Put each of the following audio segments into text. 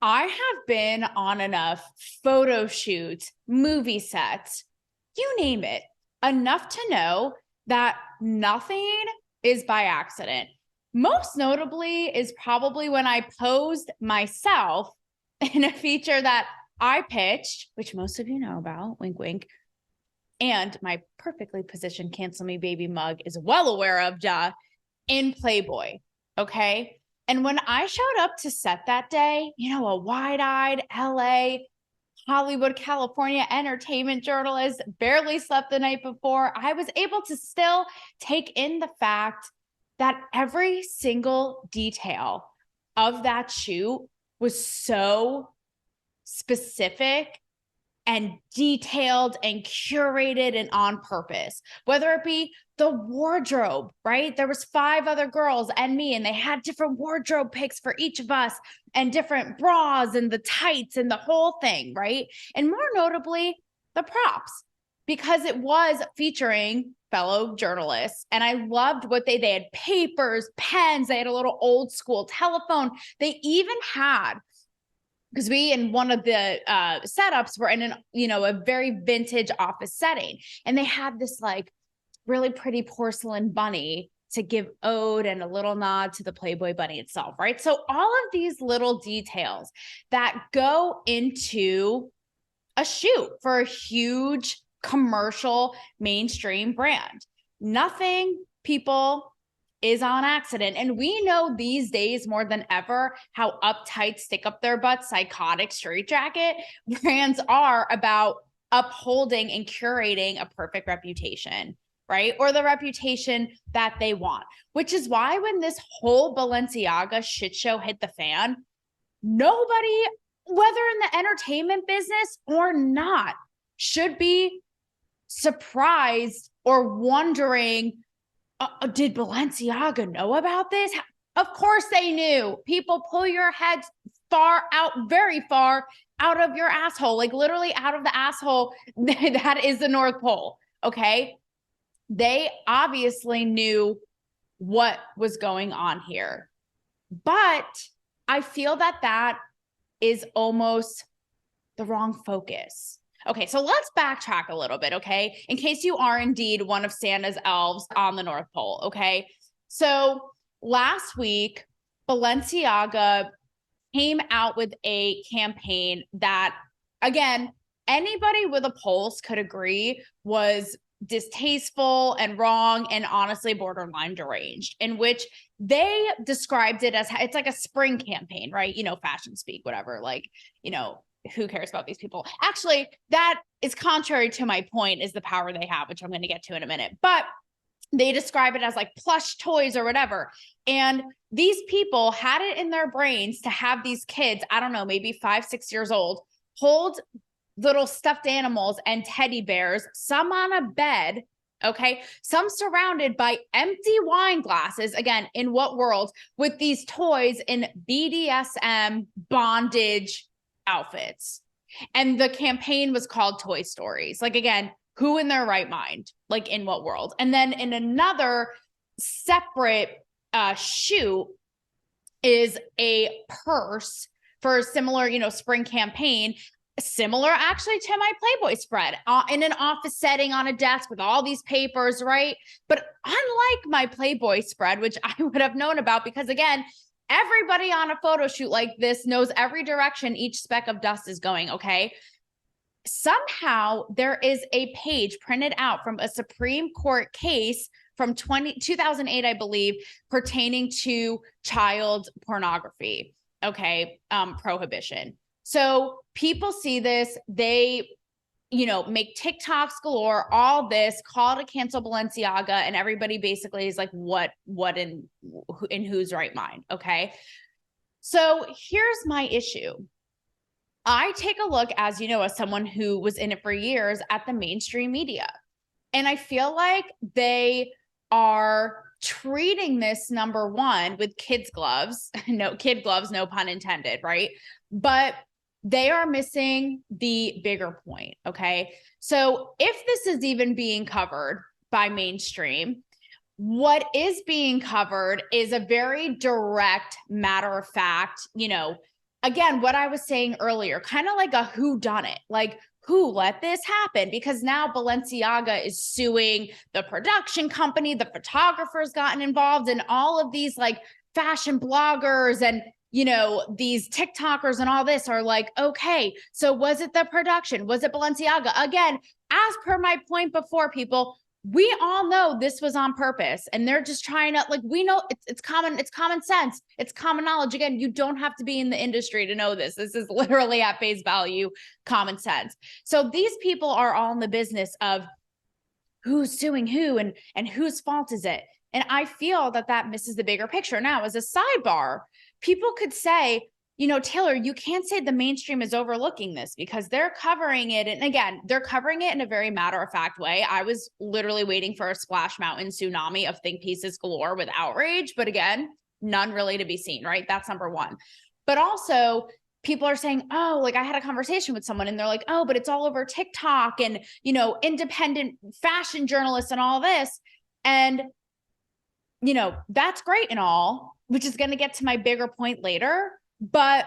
I have been on enough photo shoots, movie sets, you name it, enough to know that nothing is by accident. Most notably is probably when I posed myself in a feature that I pitched, which most of you know about, wink, wink, and my perfectly positioned cancel me baby mug is well aware of, in Playboy, okay? And when I showed up to set that day, a wide-eyed LA, Hollywood, California entertainment journalist, barely slept the night before, I was able to still take in the fact that every single detail of that shoot was so specific and detailed and curated and on purpose, whether it be the wardrobe, right? There was 5 other girls and me, and they had different wardrobe picks for each of us and different bras and the tights and the whole thing, right? And more notably, the props, because it was featuring fellow journalists. And I loved what they had papers, pens, they had a little old school telephone. They even had, because we in one of the setups were in a very vintage office setting, and they had this like really pretty porcelain bunny to give ode and a little nod to the Playboy bunny itself, right? So all of these little details that go into a shoot for a huge commercial mainstream brand. Nothing, people, is on accident. And we know these days more than ever how uptight, stick up their butt, psychotic straitjacket brands are about upholding and curating a perfect reputation, right? Or the reputation that they want, which is why when this whole Balenciaga shit show hit the fan, nobody, whether in the entertainment business or not, should be surprised or wondering, did Balenciaga know about this? Of course they knew. People, pull your heads very far out of your asshole, like literally out of the asshole that is the North Pole, okay? They obviously knew what was going on here. But I feel that is almost the wrong focus. Okay, so let's backtrack a little bit, okay? In case you are indeed one of Santa's elves on the North Pole, okay? So last week, Balenciaga came out with a campaign that, again, anybody with a pulse could agree was distasteful and wrong and honestly borderline deranged, in which they described it as, it's like a spring campaign, right? Fashion speak, whatever, like, who cares about these people? Actually, that is contrary to my point, is the power they have, which I'm going to get to in a minute. But they describe it as like plush toys or whatever. And these people had it in their brains to have these kids, I don't know, maybe 5, 6 years old, hold little stuffed animals and teddy bears, some on a bed, okay, some surrounded by empty wine glasses, again, in what world, with these toys in BDSM bondage outfits. And the campaign was called Toy Stories. Like, again, who in their right mind? Like, in what world? And then in another separate shoot is a purse for a similar, spring campaign, similar actually to my Playboy spread, in an office setting on a desk with all these papers, right? But unlike my Playboy spread, which I would have known about, because again, everybody on a photo shoot like this knows every direction each speck of dust is going, okay? Somehow there is a page printed out from a Supreme Court case from 2008, I believe, pertaining to child pornography, okay, prohibition. So people see this, they, make TikToks galore, all this, call to cancel Balenciaga, and everybody basically is like, what in whose right mind, okay? So here's my issue. I take a look, as as someone who was in it for years, at the mainstream media. And I feel like they are treating this, number one, with kids' gloves, no pun intended, right? But they are missing the bigger point, okay? So if this is even being covered by mainstream, what is being covered is a very direct, matter of fact, again, what I was saying earlier, kind of like a who done it, like who let this happen? Because now Balenciaga is suing the production company, the photographers gotten involved, and all of these like fashion bloggers and, you know, these TikTokers and all this are like, okay, so was it the production? Was it Balenciaga? Again, as per my point before, people, we all know this was on purpose, and they're just trying to, like, we know it's common sense, it's common knowledge. Again, you don't have to be in the industry to know this. This is literally at face value common sense. So these people are all in the business of who's suing who and whose fault is it? And I feel that that misses the bigger picture. Now, as a sidebar, people could say, you know, Taylor, you can't say the mainstream is overlooking this because they're covering it. And again, they're covering it in a very matter-of-fact way. I was literally waiting for a Splash Mountain tsunami of think pieces galore with outrage. But again, none really to be seen, right? That's number one. But also, people are saying, oh, like I had a conversation with someone and they're like, oh, but it's all over TikTok and, you know, independent fashion journalists and all this. And, you know, that's great and all, which is going to get to my bigger point later. But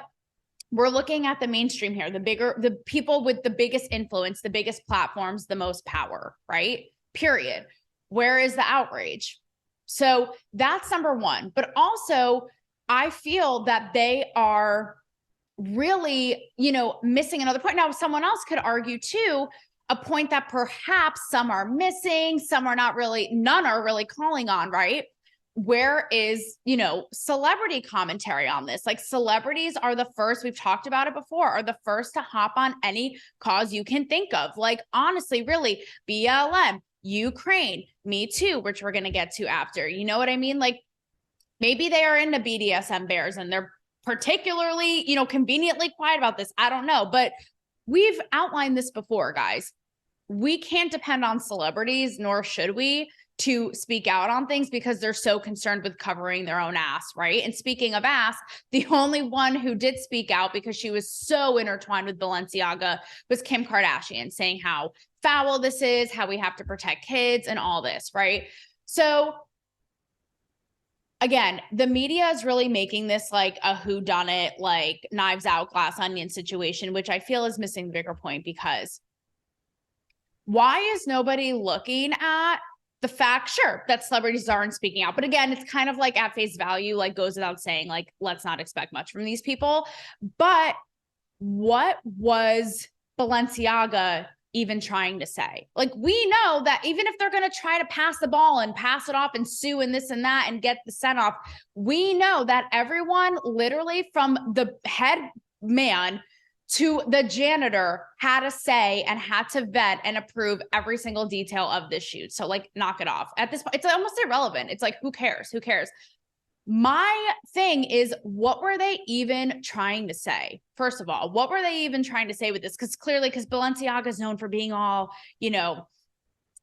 we're looking at the mainstream here, the people with the biggest influence, the biggest platforms, the most power, right? Period. Where is the outrage? So that's number one. But also, I feel that they are really, you know, missing another point. Now, someone else could argue too, a point that perhaps some are missing, some are not really, none are really calling on, right? Where is, you know, celebrity commentary on this? Like celebrities are the first, we've talked about it before, are the first to hop on any cause you can think of. Like honestly, really, BLM, Ukraine, Me Too, which we're going to get to after. You know what I mean? Like maybe they are into BDSM bears and they're particularly, you know, conveniently quiet about this. I don't know, but we've outlined this before, guys. We can't depend on celebrities, nor should we, to speak out on things because they're so concerned with covering their own ass, right? And speaking of ass, the only one who did speak out because she was so intertwined with Balenciaga was Kim Kardashian, saying how foul this is, how we have to protect kids and all this, right? So again, the media is really making this like a whodunit, like Knives Out, Glass Onion situation, which I feel is missing the bigger point because why is nobody looking at the fact, sure, that celebrities aren't speaking out. But again, it's kind of like at face value, like goes without saying, like, let's not expect much from these people. But what was Balenciaga even trying to say? Like, we know that even if they're going to try to pass the ball and pass it off and sue and this and that and get the send off, we know that everyone literally from the head man to the janitor had a say and had to vet and approve every single detail of this shoot. So like, knock it off. At this point, it's almost irrelevant. It's like, who cares? Who cares? My thing is, what were they even trying to say? First of all, what were they even trying to say with this? Because clearly, because Balenciaga is known for being all, you know,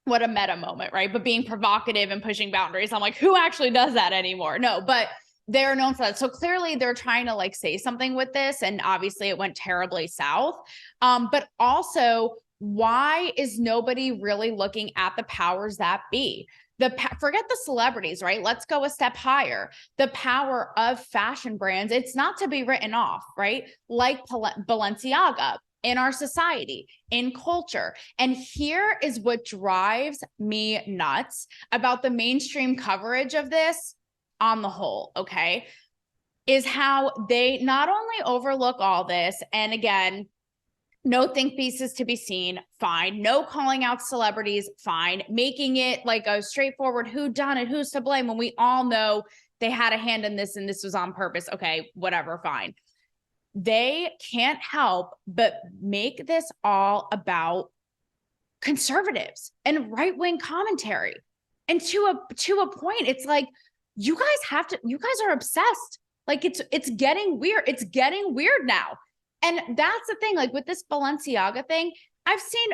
what a meta moment, right? But being provocative and pushing boundaries. I'm like, who actually does that anymore? No, but they're known for that. So clearly they're trying to like say something with this. And obviously it went terribly south. But also, why is nobody really looking at the powers that be? Forget the celebrities, right? Let's go a step higher. The power of fashion brands, it's not to be written off, right? Like Balenciaga in our society, in culture. And here is what drives me nuts about the mainstream coverage of this on the whole, okay, is how they not only overlook all this, and again, no think pieces to be seen, fine. No calling out celebrities, fine. Making it like a straightforward who done it, who's to blame, when we all know they had a hand in this and this was on purpose. Okay, whatever, fine. They can't help but make this all about conservatives and right-wing commentary. And to a point, it's like, you guys are obsessed. Like it's getting weird. It's getting weird now. And that's the thing, like with this Balenciaga thing, I've seen,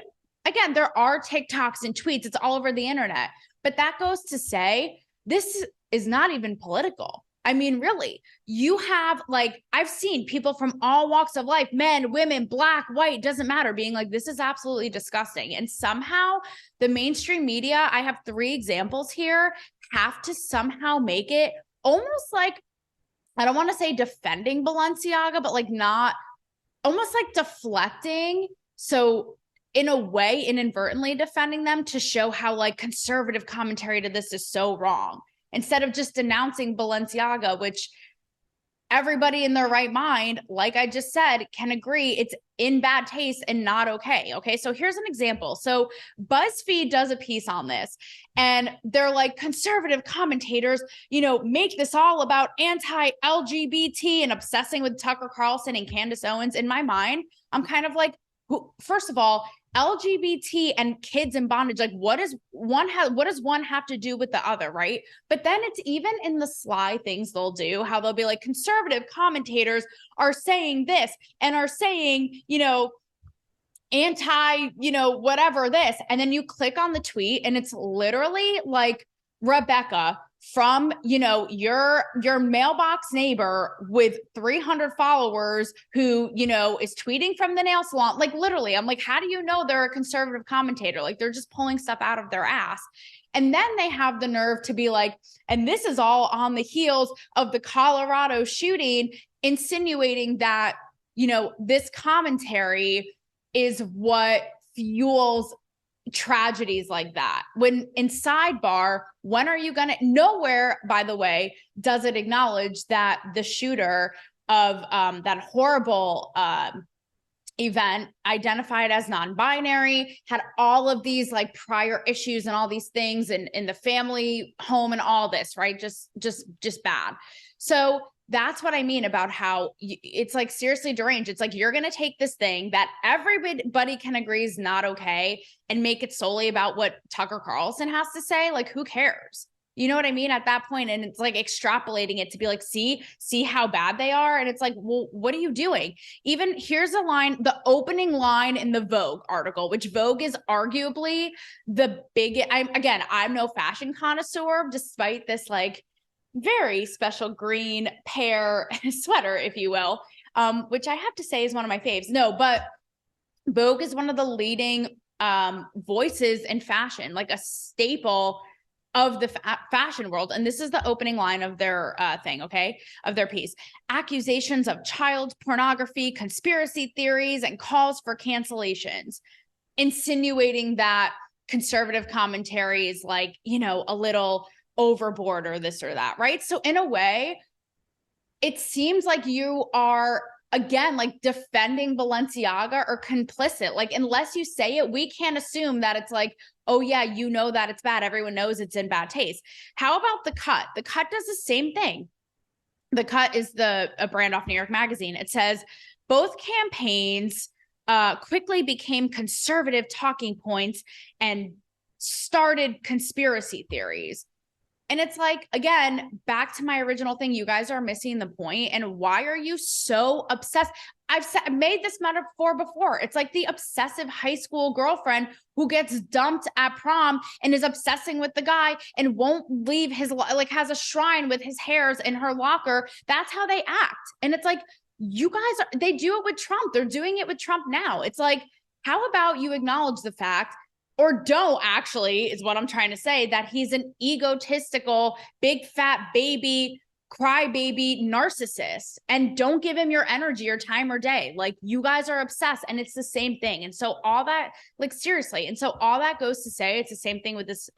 again, there are TikToks and tweets. It's all over the internet. But that goes to say, this is not even political. I mean, really, you have like, I've seen people from all walks of life, men, women, black, white, doesn't matter, being like, this is absolutely disgusting. And somehow the mainstream media, I have 3 examples here, have to somehow make it almost like I don't want to say defending Balenciaga, but like not almost like deflecting. So in a way, inadvertently defending them to show how like conservative commentary to this is so wrong, instead of just denouncing Balenciaga, which everybody in their right mind, like I just said, can agree it's in bad taste and not okay. Okay. So here's an example. So BuzzFeed does a piece on this, and they're like, conservative commentators, make this all about anti-LGBT and obsessing with Tucker Carlson and Candace Owens. In my mind, I'm kind of like, first of all, LGBT and kids in bondage, like what does one have to do with the other, right? But then it's even in the sly things they'll do, how they'll be like, conservative commentators are saying this and are saying, anti, whatever this. And then you click on the tweet and it's literally like Rebecca from, your mailbox neighbor with 300 followers who, is tweeting from the nail salon. Like literally, I'm like, how do you know they're a conservative commentator? Like they're just pulling stuff out of their ass. And then they have the nerve to be like, and this is all on the heels of the Colorado shooting, insinuating that, this commentary is what fuels tragedies like that. When in sidebar, when are you gonna, nowhere, by the way, does it acknowledge that the shooter of that horrible event, identified as non-binary, had all of these like prior issues and all these things in the family home and all this, right? Just bad. So that's what I mean about how it's like seriously deranged. It's like, you're going to take this thing that everybody can agree is not okay and make it solely about what Tucker Carlson has to say. Like, who cares? You know what I mean? At that point, and it's like extrapolating it to be like, see how bad they are. And it's like, well, what are you doing? Even here's a line, the opening line in the Vogue article, which Vogue is arguably the biggest. I'm no fashion connoisseur, despite this like very special green pear sweater, if you will, which I have to say is one of my faves. No, but Vogue is one of the leading voices in fashion, like a staple of the fashion world. And this is the opening line of their thing, okay, of their piece. Accusations of child pornography, conspiracy theories, and calls for cancellations, insinuating that conservative commentary is like, a little overboard or this or that, right? So in a way, it seems like you are, again, like defending Balenciaga or complicit. Like, unless you say it, we can't assume that it's like, oh yeah, that it's bad. Everyone knows it's in bad taste. How about The Cut? The Cut does the same thing. The Cut is a brand off New York Magazine. It says both campaigns quickly became conservative talking points and started conspiracy theories. And it's like, again, back to my original thing, you guys are missing the point. And why are you so obsessed? I've made this metaphor before. It's like the obsessive high school girlfriend who gets dumped at prom and is obsessing with the guy and won't leave has a shrine with his hairs in her locker. That's how they act. And it's like, you guys they do it with Trump. They're doing it with Trump now. It's like, how about you acknowledge the fact, or don't actually, is what I'm trying to say, that he's an egotistical, big fat baby, crybaby narcissist, and don't give him your energy or time or day. Like, you guys are obsessed, and it's the same thing. And so all that, like, seriously. And so all that goes to say, it's the same thing with this,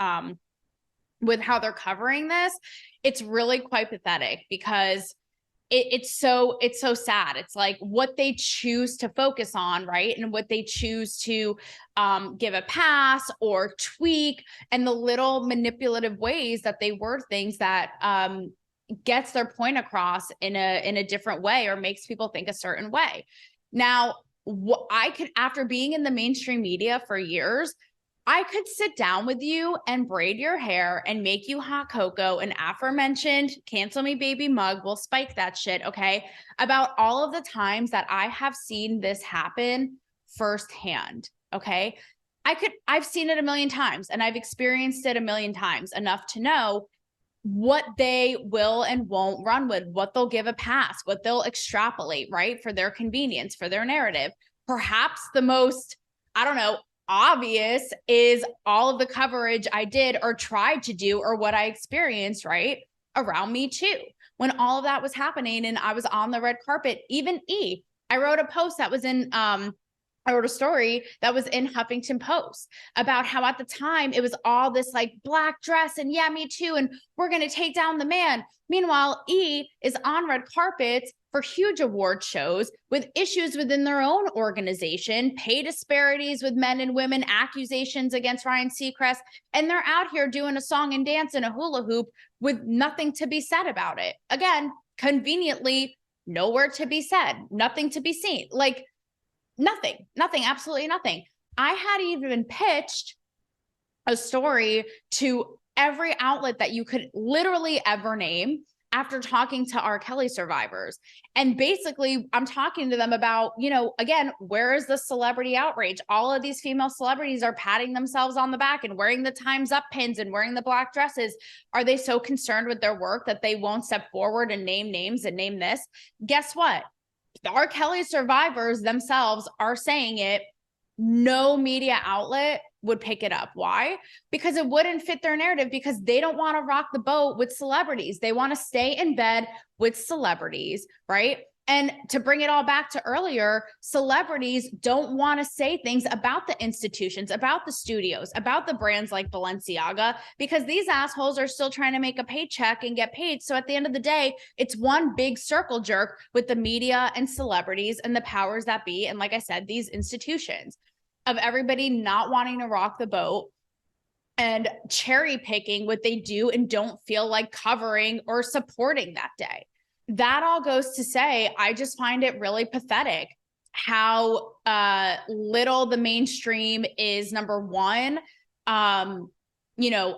with how they're covering this. It's really quite pathetic, because it's so sad. It's like what they choose to focus on, right? And what they choose to give a pass or tweak, and the little manipulative ways that they word things that gets their point across in a different way, or makes people think a certain way. Now, I could, after being in the mainstream media for years, I could sit down with you and braid your hair and make you hot cocoa, and aforementioned cancel me baby mug will spike that shit, okay? About all of the times that I have seen this happen firsthand, okay? I've seen it a million times, and I've experienced it a million times, enough to know what they will and won't run with, what they'll give a pass, what they'll extrapolate, right? For their convenience, for their narrative. Perhaps the most, I don't know, obvious is all of the coverage I did or tried to do, or what I experienced, right, around Me Too, when all of that was happening and I was on the red carpet. Even I wrote a post that was in, I wrote a story that was in Huffington Post about how at the time it was all this like black dress and yeah, me too. And we're going to take down the man. Meanwhile, is on red carpets for huge award shows with issues within their own organization, pay disparities with men and women, accusations against Ryan Seacrest. And they're out here doing a song and dance and a hula hoop with nothing to be said about it. Again, conveniently, nowhere to be said, nothing to be seen. Like, nothing, absolutely nothing. I had even pitched a story to every outlet that you could literally ever name after talking to R. Kelly survivors. And basically, I'm talking to them about, again, where is the celebrity outrage? All of these female celebrities are patting themselves on the back and wearing the Time's Up pins and wearing the black dresses. Are they so concerned with their work that they won't step forward and name names and name this? Guess what? The R. Kelly survivors themselves are saying it. No media outlet would pick it up. Why? Because it wouldn't fit their narrative, because they don't want to rock the boat with celebrities. They want to stay in bed with celebrities, right? And to bring it all back to earlier, celebrities don't want to say things about the institutions, about the studios, about the brands like Balenciaga, because these assholes are still trying to make a paycheck and get paid. So at the end of the day, it's one big circle jerk with the media and celebrities and the powers that be. And like I said, these institutions of everybody not wanting to rock the boat and cherry picking what they do and don't feel like covering or supporting that day. That all goes to say, I just find it really pathetic how little the mainstream is, number one,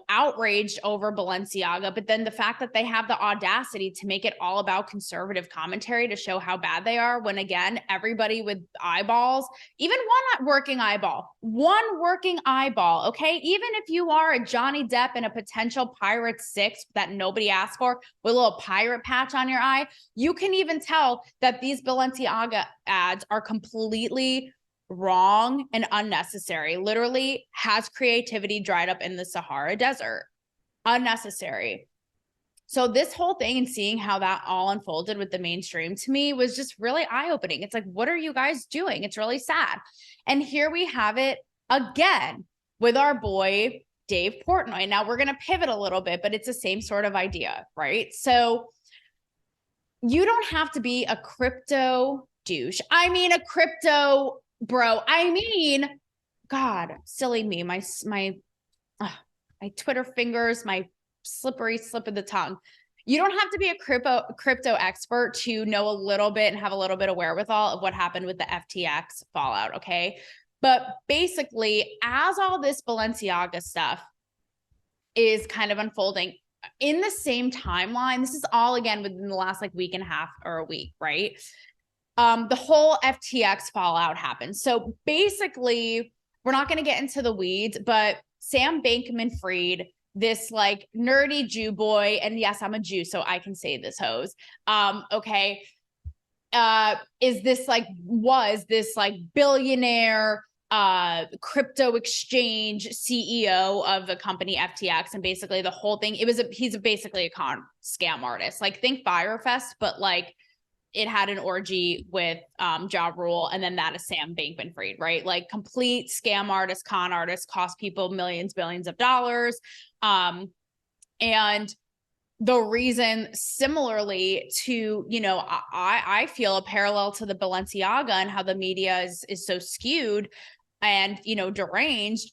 outraged over Balenciaga, but then the fact that they have the audacity to make it all about conservative commentary to show how bad they are, when again, everybody with eyeballs, even one working eyeball, okay? Even if you are a Johnny Depp and a potential Pirate 6 that nobody asked for with a little pirate patch on your eye, you can even tell that these Balenciaga ads are completely wrong and unnecessary. Literally has creativity dried up in the Sahara Desert. Unnecessary. So this whole thing and seeing how that all unfolded with the mainstream, to me, was just really eye-opening. It's like, what are you guys doing? It's really sad. And here we have it again with our boy Dave Portnoy. Now we're going to pivot a little bit, but it's the same sort of idea, right? So you don't have to be a crypto douche. I mean, a crypto bro. I mean, God, silly me. My Twitter fingers, my slippery slip of the tongue. You don't have to be a crypto expert to know a little bit and have a little bit of wherewithal of what happened with the FTX fallout, okay? But basically, as all this Balenciaga stuff is kind of unfolding in the same timeline, this is all again within the last week and a half or a week, right? The whole FTX fallout happened. So basically, we're not going to get into the weeds, but Sam Bankman-Fried, this nerdy Jew boy, and yes, I'm a Jew, so I can say this hose. Okay. Was this billionaire crypto exchange CEO of the company FTX, and basically the whole thing, he's basically a con scam artist. Think Firefest, but it had an orgy with Ja Rule, and then that is Sam Bankman-Fried, right? Complete scam artist, con artist, cost people millions, billions of dollars. And the reason, similarly to, I feel a parallel to the Balenciaga and how the media is so skewed and, deranged,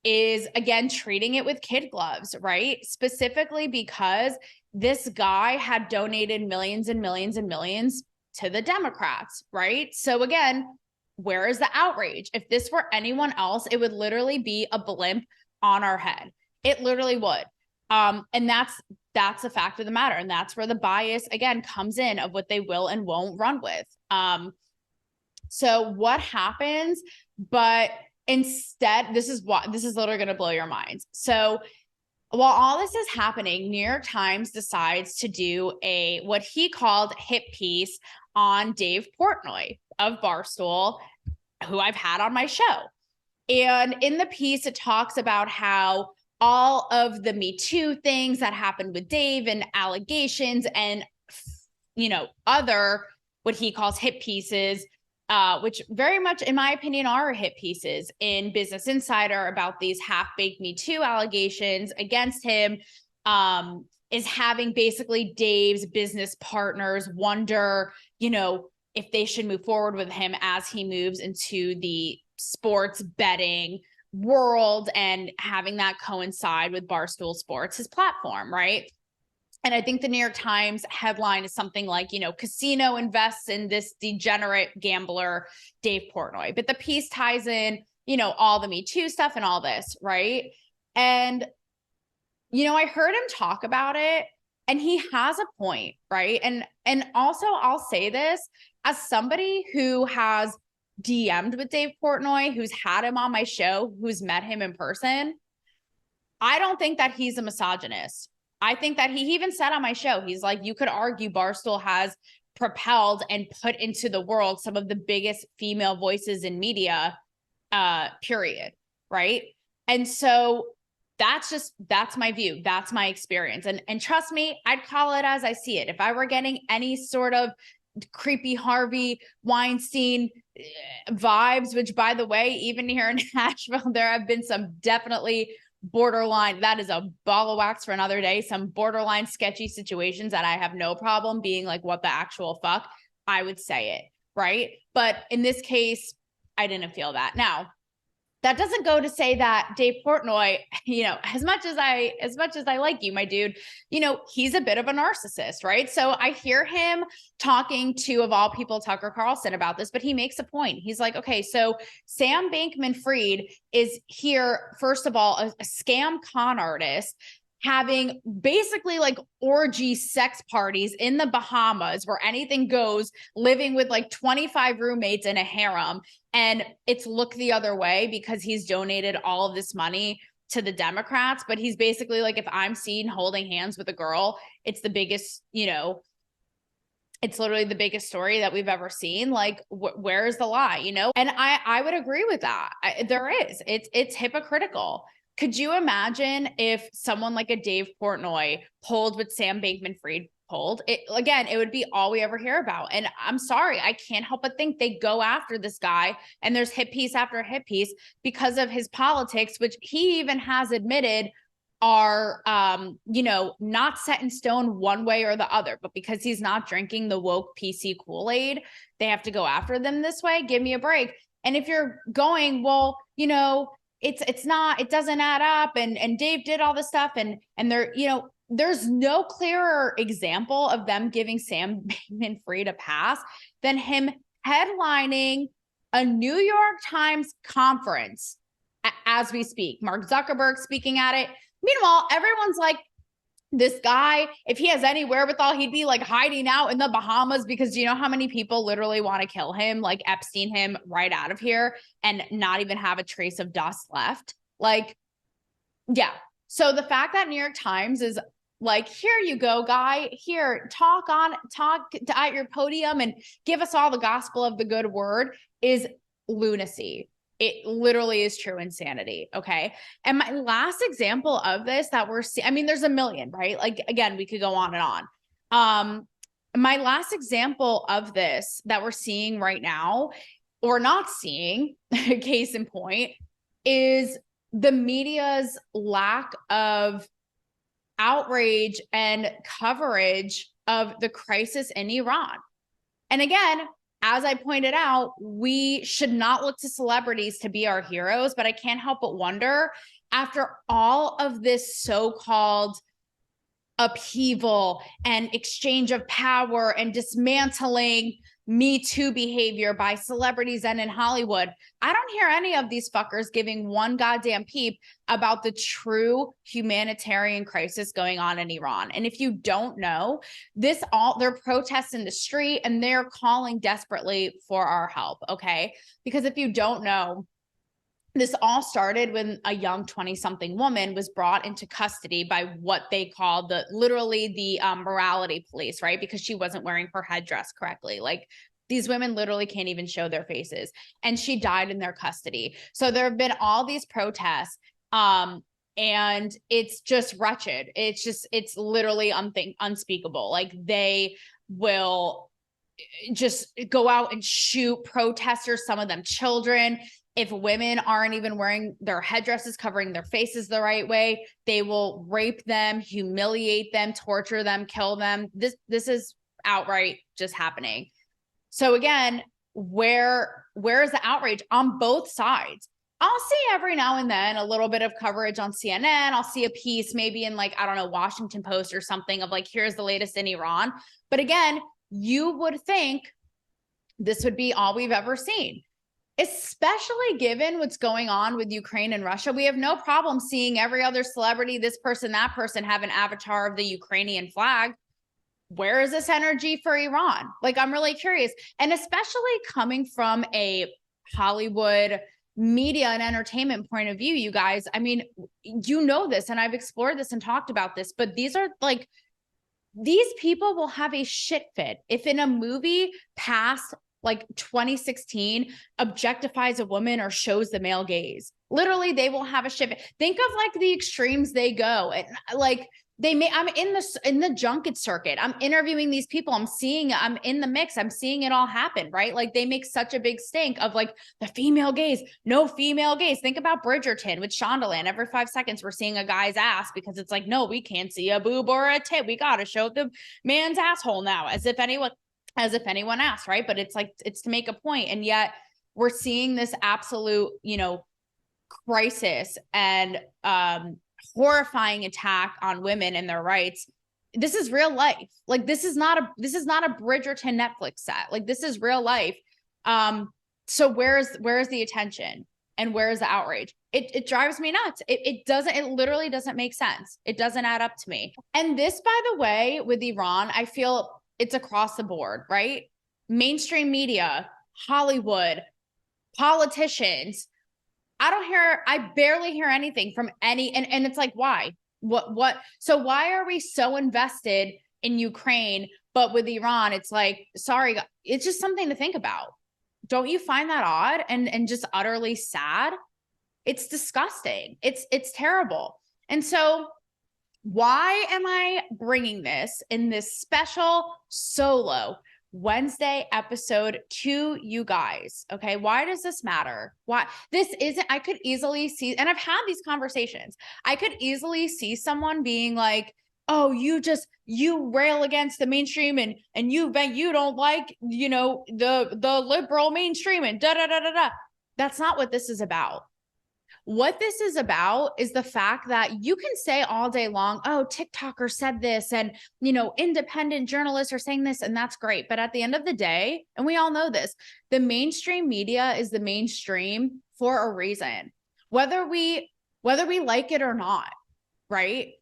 is again treating it with kid gloves, right? Specifically because this guy had donated millions and millions and millions to the Democrats, right? So again, where is the outrage? If this were anyone else, it would literally be a blimp on our head. It literally would. And that's a fact of the matter. And that's where the bias again comes in of what they will and won't run with. So what happens? But instead, this is literally going to blow your minds. So while all this is happening, New York Times decides to do what he called hit piece on Dave Portnoy of Barstool, who I've had on my show. And in the piece, it talks about how all of the Me Too things that happened with Dave and allegations and, other what he calls hit pieces, which very much, in my opinion, are hit pieces in Business Insider about these half-baked Me Too allegations against him, is having basically Dave's business partners wonder, if they should move forward with him as he moves into the sports betting world and having that coincide with Barstool Sports, his platform, right? And I think the New York Times headline is something like, casino invests in this degenerate gambler, Dave Portnoy. But the piece ties in, all the Me Too stuff and all this, right? And, I heard him talk about it and he has a point, right? And also I'll say this as somebody who has DM'd with Dave Portnoy, who's had him on my show, who's met him in person. I don't think that he's a misogynist. I think that he even said on my show, he's like, you could argue Barstool has propelled and put into the world some of the biggest female voices in media, period. Right. And so that's my view. That's my experience. And trust me, I'd call it as I see it. If I were getting any sort of creepy Harvey Weinstein vibes, which by the way, even here in Nashville, there have been some definitely borderline, that is a ball of wax for another day, some borderline sketchy situations that I have no problem being like, what the actual fuck, I would say it, right? But in this case, I didn't feel that. Now, that doesn't go to say that Dave Portnoy, as much as I like you, my dude, he's a bit of a narcissist, right? So I hear him talking to, of all people, Tucker Carlson about this, but he makes a point. He's like, okay, so Sam Bankman-Fried is here, first of all, a scam con artist, having basically like orgy sex parties in the Bahamas where anything goes, living with like 25 roommates in a harem. And it's looked the other way because he's donated all of this money to the Democrats. But he's basically like, if I'm seen holding hands with a girl, it's the biggest, it's literally the biggest story that we've ever seen. Like, where is the lie, And I would agree with that. There is. It's hypocritical. Could you imagine if someone like a Dave Portnoy pulled what Sam Bankman-Fried pulled? It would be all we ever hear about. And I'm sorry, I can't help but think they go after this guy and there's hit piece after hit piece because of his politics, which he even has admitted are, not set in stone one way or the other. But because he's not drinking the woke PC Kool-Aid, they have to go after them this way. Give me a break. And if you're going, well, it's not, it doesn't add up. And Dave did all this stuff and they're, there's no clearer example of them giving Sam Bankman-Fried a pass than him headlining a New York Times conference as we speak. Mark Zuckerberg speaking at it. Meanwhile, everyone's like, this guy, if he has any wherewithal, he'd be like hiding out in the Bahamas because do you know how many people literally want to kill him, like Epstein him right out of here and not even have a trace of dust left? Like, yeah. So the fact that New York Times is like, here you go, guy, here, talk at your podium and give us all the gospel of the good word is lunacy. It literally is true insanity. Okay. And my last example of this that we're seeing, there's a million, right? Like, again, we could go on and on. My last example of this that we're seeing right now or not seeing, case in point, is the media's lack of outrage and coverage of the crisis in Iran. And again, as I pointed out, we should not look to celebrities to be our heroes, but I can't help but wonder, after all of this so-called upheaval and exchange of power and dismantling Me Too behavior by celebrities and in Hollywood, I don't hear any of these fuckers giving one goddamn peep about the true humanitarian crisis going on in Iran. And if you don't know, they're protests in the street and they're calling desperately for our help, okay? Because if you don't know, this all started when a young 20-something woman was brought into custody by what they call the morality police, right? Because she wasn't wearing her headdress correctly. Like, these women literally can't even show their faces. And she died in their custody. So there have been all these protests. And it's just wretched. It's literally unspeakable. Like they will just go out and shoot protesters, some of them children. If women aren't even wearing their headdresses, covering their faces the right way, they will rape them, humiliate them, torture them, kill them. This is outright just happening. So again, where is the outrage on both sides? I'll see every now and then a little bit of coverage on CNN. I'll see a piece maybe in like, I don't know, Washington Post or something of like, here's the latest in Iran. But again, you would think this would be all we've ever seen, especially given what's going on with Ukraine and Russia. We have no problem seeing every other celebrity, this person, that person, have an avatar of the Ukrainian flag. Where is this energy for Iran? Like, I'm really curious. And especially coming from a Hollywood media and entertainment point of view, you guys, I mean, you know this, and I've explored this and talked about this, but these are like, these people will have a shit fit if in a movie past like 2016 objectifies a woman or shows the male gaze. Literally, they will have a shit fit. Think of like the extremes they go. And like, I'm in the junket circuit. I'm interviewing these people. I'm in the mix. I'm seeing it all happen, right? Like they make such a big stink of like the female gaze, no female gaze. Think about Bridgerton with Shondaland. Every 5 seconds, we're seeing a guy's ass because it's like, no, we can't see a boob or a tit. We got to show the man's asshole now, as if anyone asked, right? But it's like, it's to make a point. And yet we're seeing this absolute, crisis and, horrifying attack on women and their rights. This is real life. Like this is not a Bridgerton Netflix set. Like this is real life. So where's the attention and where's the outrage? It drives me nuts. It literally doesn't make sense. It doesn't add up to me. And this, by the way, with Iran, I feel it's across the board, right? Mainstream media, Hollywood, politicians, I barely hear anything from any, and it's like, why? So why are we so invested in Ukraine, but with Iran, it's like, sorry, it's just something to think about. Don't you find that odd and just utterly sad? It's disgusting. It's terrible. And so why am I bringing this in this special solo Wednesday episode to you guys? Okay. Why does this matter? Why this isn't, I could easily see, and I've had these conversations. I could easily see someone being like, oh, you rail against the mainstream and you don't like, the liberal mainstream and da, da, da, da, da. That's not what this is about. What this is about is the fact that you can say all day long, oh, TikToker said this and, independent journalists are saying this, and that's great. But at the end of the day, and we all know this, the mainstream media is the mainstream for a reason, whether we like it or not, right?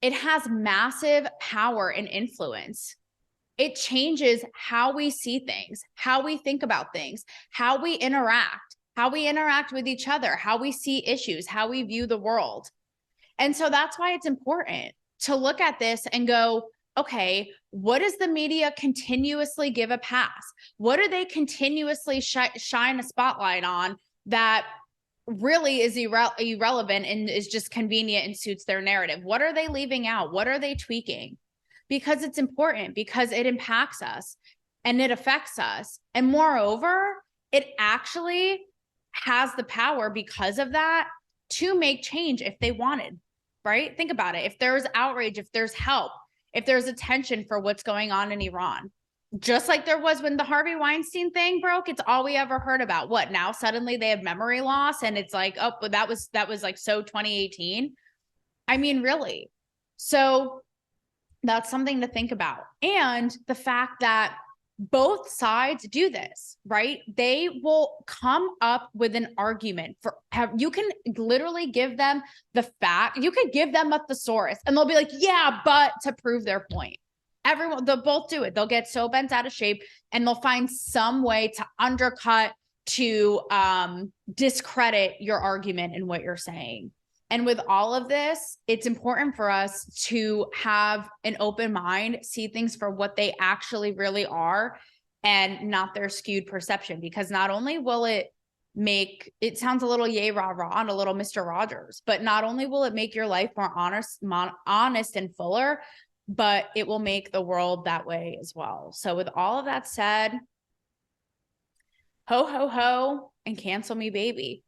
It has massive power and influence. It changes how we see things, how we think about things, how we interact with each other, how we see issues, how we view the world. And so that's why it's important to look at this and go, okay, what does the media continuously give a pass? What do they continuously shine a spotlight on that really is irrelevant and is just convenient and suits their narrative? What are they leaving out? What are they tweaking? Because it's important, because it impacts us and it affects us. And moreover, it actually has the power because of that to make change if they wanted, right? Think about it. If there's outrage, if there's help, if there's attention for what's going on in Iran, just like there was when the Harvey Weinstein thing broke, it's all we ever heard about. What now? Suddenly they have memory loss and it's like, oh, but that was like so 2018. I mean, really. So that's something to think about. And the fact that both sides do this, right? They will come up with an argument you can literally give them the fact, you could give them a thesaurus and they'll be like, yeah, but to prove their point. They'll both do it. They'll get so bent out of shape and they'll find some way to undercut, to discredit your argument and what you're saying. And with all of this, it's important for us to have an open mind, see things for what they actually really are and not their skewed perception, because not only will it make it sounds a little yay rah rah and a little Mr. Rogers, but not only will it make your life more honest and fuller, but it will make the world that way as well. So with all of that said, ho ho ho and cancel me baby.